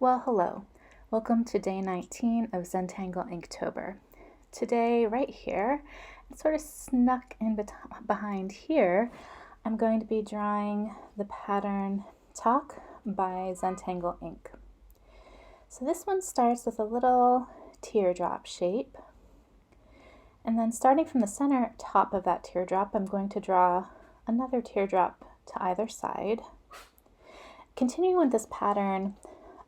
Well, hello. Welcome to day 19 of Zentangle Inktober. Today, right here, sort of snuck in behind here, I'm going to be drawing the pattern TagH by Zentangle Ink. So this one starts with a little teardrop shape. And then starting from the center top of that teardrop, I'm going to draw another teardrop to either side. Continuing with this pattern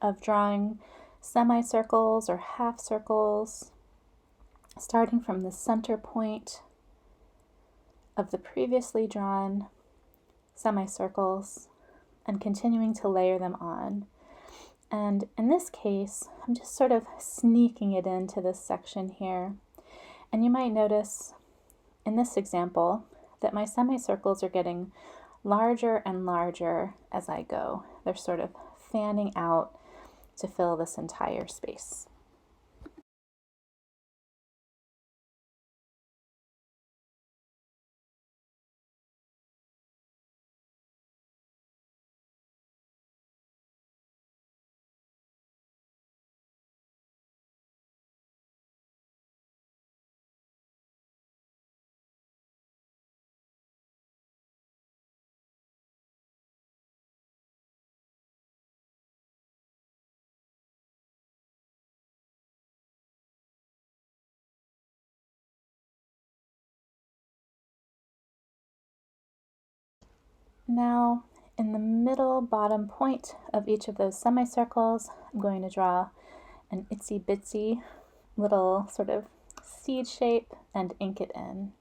of drawing semicircles or half circles, starting from the center point of the previously drawn semicircles and continuing to layer them on. And in this case, I'm just sort of sneaking it into this section here. And you might notice in this example that my semicircles are getting larger and larger as I go. They're sort of fanning out to fill this entire space. Now, in the middle bottom point of each of those semicircles, I'm going to draw an itsy bitsy little sort of seed shape and ink it in.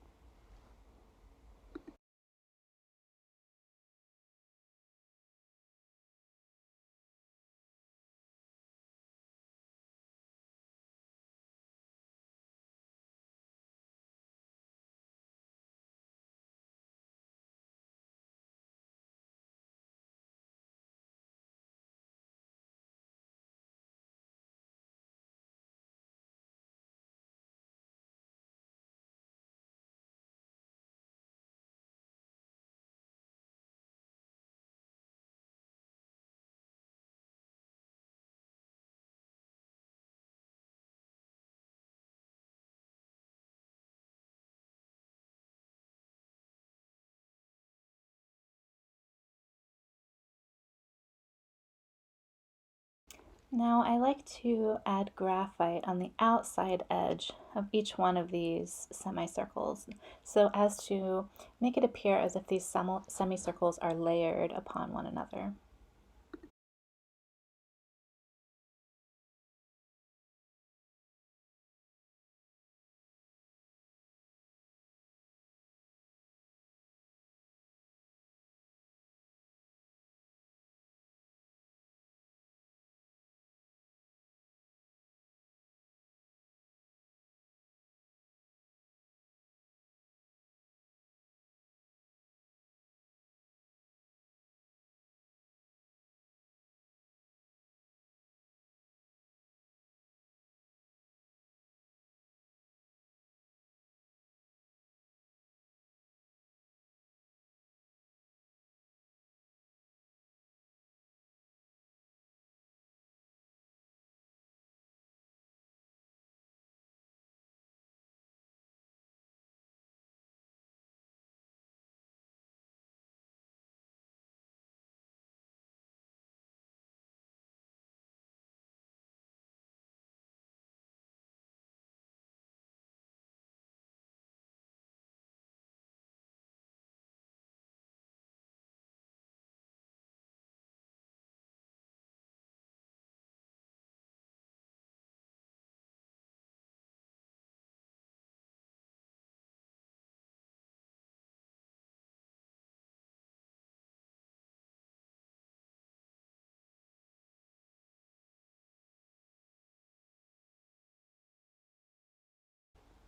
Now I like to add graphite on the outside edge of each one of these semicircles so as to make it appear as if these semicircles are layered upon one another.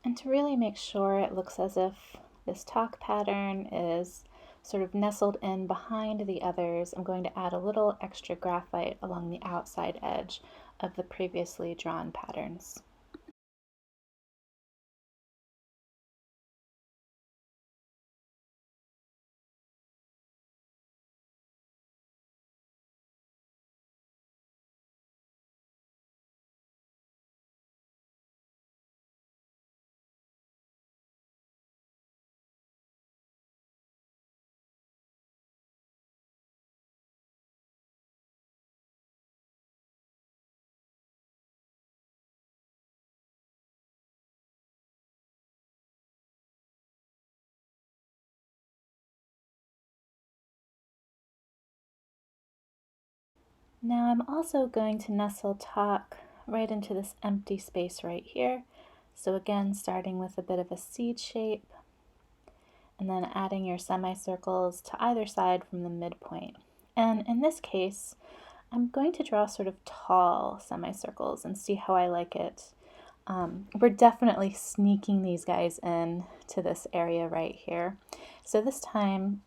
And to really make sure it looks as if this TagH pattern is sort of nestled in behind the others, I'm going to add a little extra graphite along the outside edge of the previously drawn patterns. Now I'm also going to nestle TagH right into this empty space right here. So again, starting with a bit of a seed shape, and then adding your semicircles to either side from the midpoint. And in this case, I'm going to draw sort of tall semicircles and see how I like it. We're definitely sneaking these guys in to this area right here. So this time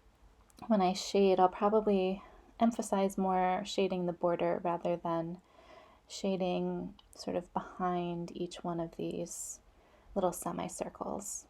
when I shade, I'll probably emphasize more shading the border rather than shading sort of behind each one of these little semicircles.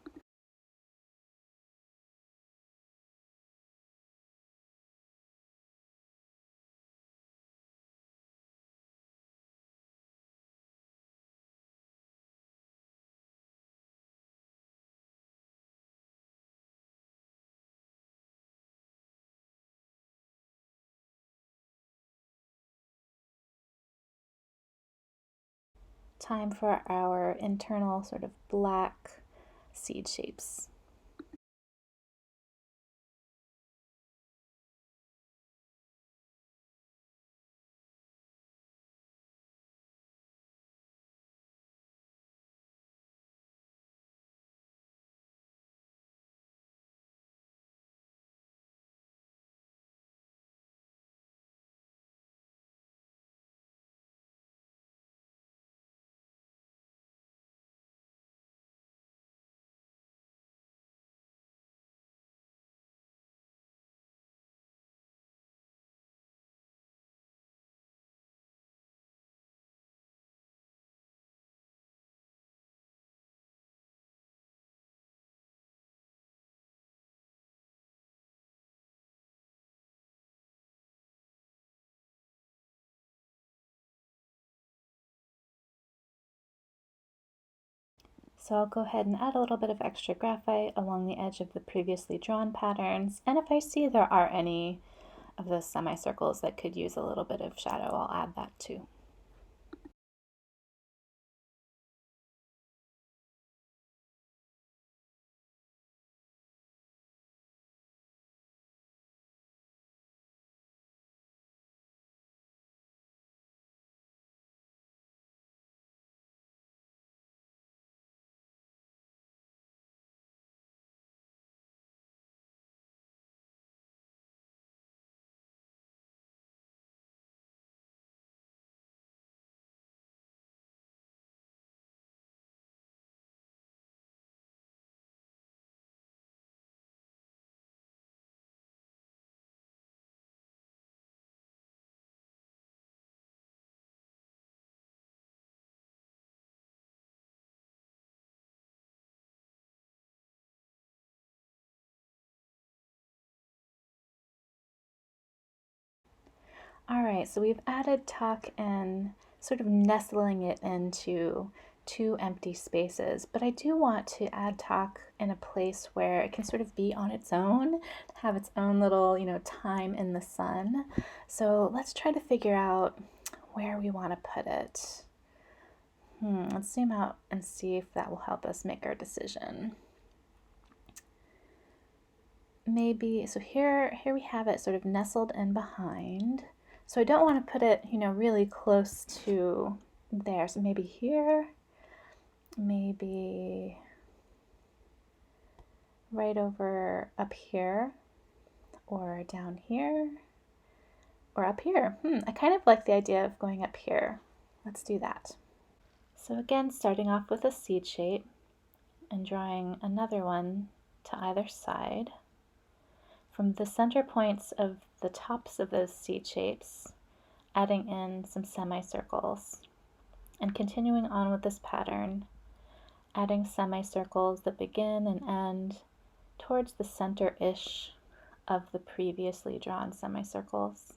Time for our internal sort of black seed shapes. So I'll go ahead and add a little bit of extra graphite along the edge of the previously drawn patterns, and if I see there are any of those semicircles that could use a little bit of shadow, I'll add that too. All right, so we've added TagH and sort of nestling it into two empty spaces, but I do want to add TagH in a place where it can sort of be on its own, have its own little, time in the sun. So let's try to figure out where we want to put it. Let's zoom out and see if that will help us make our decision. Maybe, so here we have it sort of nestled in behind. So I don't want to put it, really close to there. So maybe here, maybe right over up here, or down here, or up here. I kind of like the idea of going up here. Let's do that. So again, starting off with a seed shape and drawing another one to either side. From the center points of the tops of those seed shapes, adding in some semicircles, and continuing on with this pattern, adding semicircles that begin and end towards the center-ish of the previously drawn semicircles,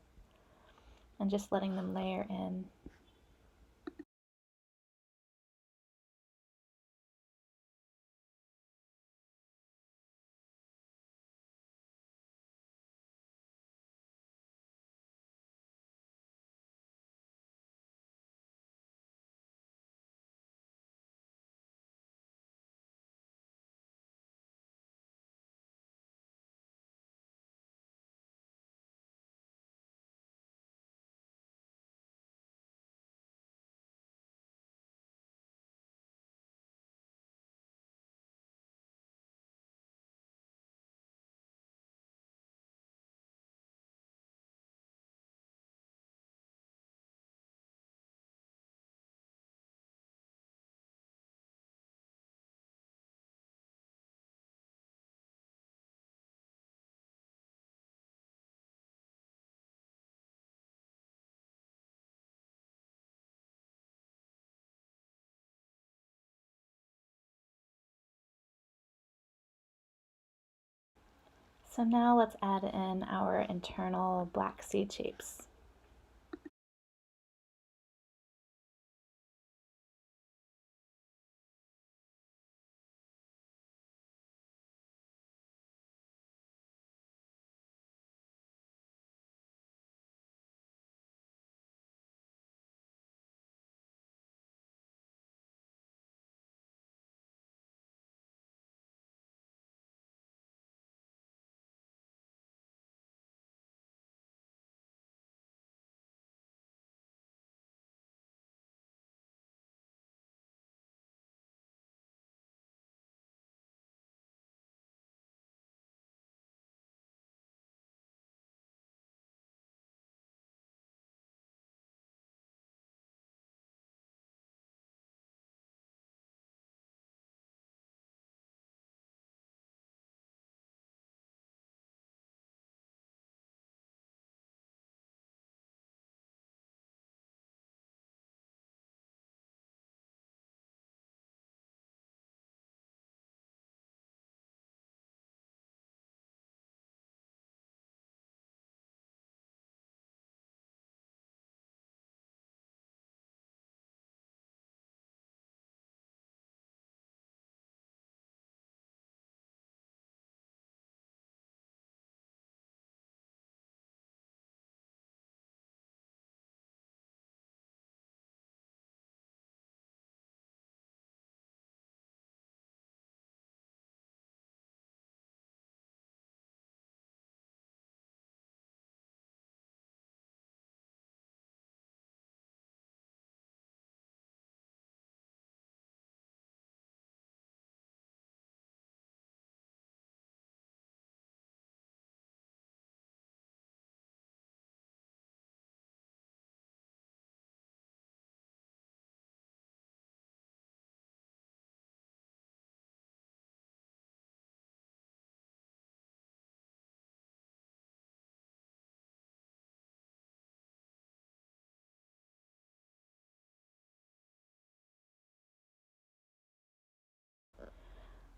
and just letting them layer in. So now let's add in our internal black seed shapes.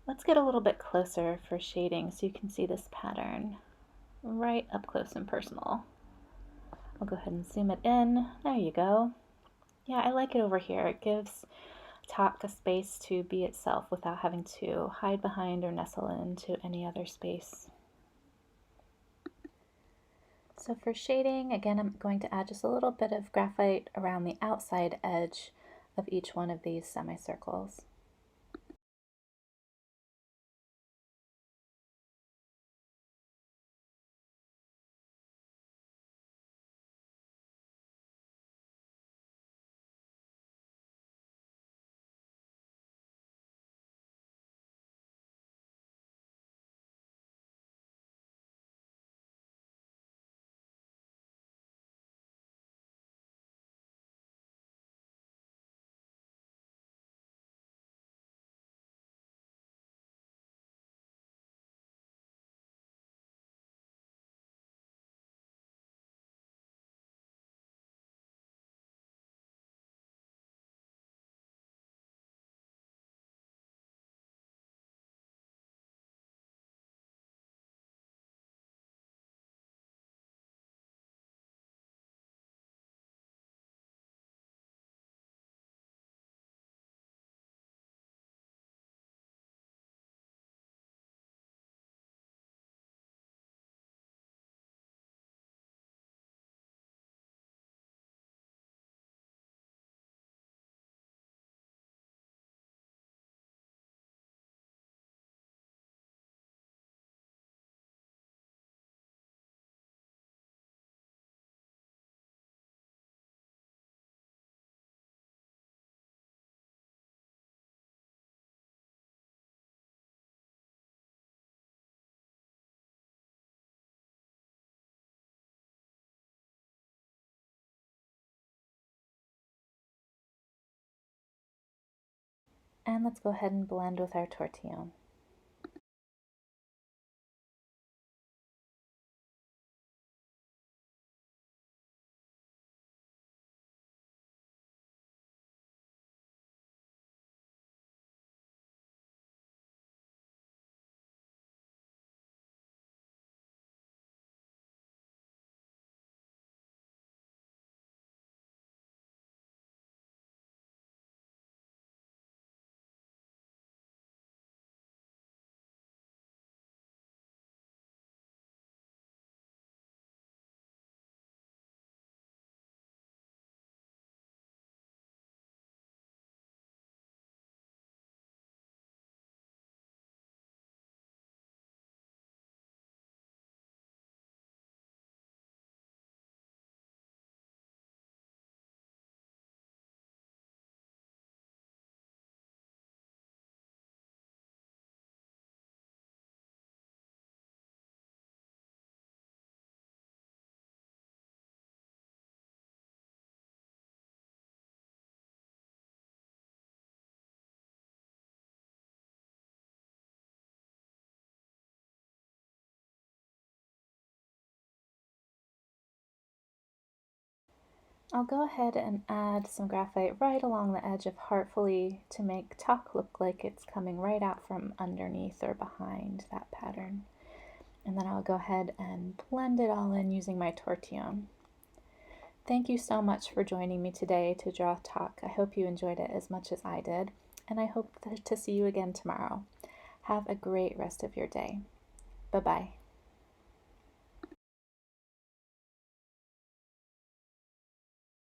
Let's get a little bit closer for shading so you can see this pattern right up close and personal. I'll go ahead and zoom it in. There you go. Yeah, I like it over here. It gives TagH a space to be itself without having to hide behind or nestle into any other space. So for shading, again, I'm going to add just a little bit of graphite around the outside edge of each one of these semicircles. And let's go ahead and blend with our tortillion. I'll go ahead and add some graphite right along the edge of Heartfully to make TagH look like it's coming right out from underneath or behind that pattern. And then I'll go ahead and blend it all in using my tortillion. Thank you so much for joining me today to draw TagH. I hope you enjoyed it as much as I did, and I hope to see you again tomorrow. Have a great rest of your day. Bye-bye.